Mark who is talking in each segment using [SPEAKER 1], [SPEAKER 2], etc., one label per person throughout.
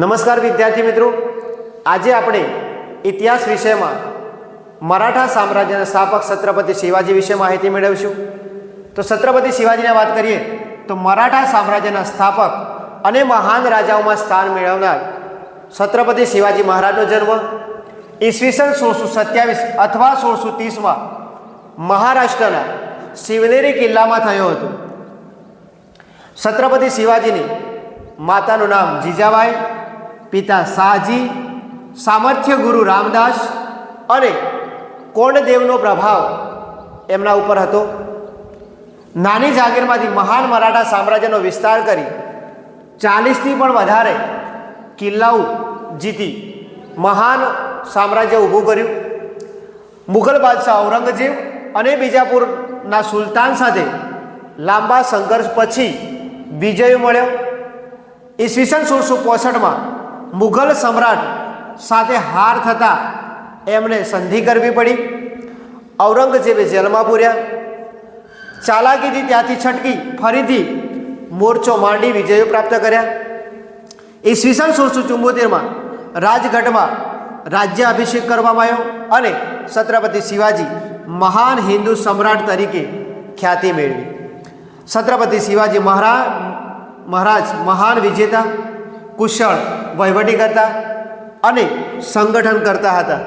[SPEAKER 1] નમસ્કાર વિદ્યાર્થી મિત્રો, આજે આપણે ઇતિહાસ વિષયમાં મરાઠા સામ્રાજ્યના સ્થાપક છત્રપતિ શિવાજી વિશે માહિતી મેળવીશું। તો છત્રપતિ શિવાજીની વાત કરીએ તો મરાઠા સામ્રાજ્યના સ્થાપક અને મહાન રાજાઓમાં સ્થાન મેળવનાર છત્રપતિ શિવાજી મહારાજનો જન્મ ઈસવીસન 1627 અથવા 1630માં મહારાષ્ટ્રના શિવનેરી કિલ્લામાં થયો હતો। છત્રપતિ શિવાજીની માતાનું નામ જીજાબાઈ, પિતા શાહજી, સામર્થ્ય ગુરુ રામદાસ અને કોંડદેવનો પ્રભાવ એમના ઉપર હતો। નાની જાગીરમાંથી મહાન મરાઠા સામ્રાજ્યનો વિસ્તાર કરી 40થી પણ વધારે કિલ્લાઓ જીતી મહાન સામ્રાજ્ય ઊભું કર્યું। મુઘલ બાદશાહ ઔરંગઝેબ અને બીજાપુરના સુલતાન સાથે લાંબા સંઘર્ષ પછી વિજય મળ્યો। ઈસવીસન 1665માં મુઘલ સમ્રાટ સાથે હાર થતાં એમને સંધિ કરવી પડી। ઔરંગઝેબે જેલમાં પૂર્યા। ચાલાકીથી ત્યાંથી છટકી ફરીથી મોરચો માંડી વિજયો પ્રાપ્ત કર્યા। ઈસવીસન 1674માં રાજગઢમાં રાજ્ય અભિષેક કરવામાં આવ્યો અને છત્રપતિ શિવાજી મહાન હિન્દુ સમ્રાટ તરીકે ખ્યાતિ મેળવી। છત્રપતિ શિવાજી મહારાજ મહાન વિજેતા, કુશળ વહીવટીકર્તા અને સંગઠન કરતા હતા।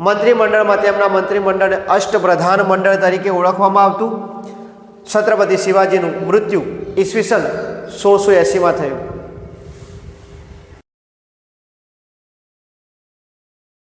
[SPEAKER 1] મંત્રીમંડળમાં તેમના મંત્રીમંડળને અષ્ટપ્રધાન મંડળ તરીકે ઓળખવામાં આવતું। છત્રપતિ શિવાજીનું મૃત્યુ ઈસવીસન 1680માં થયું।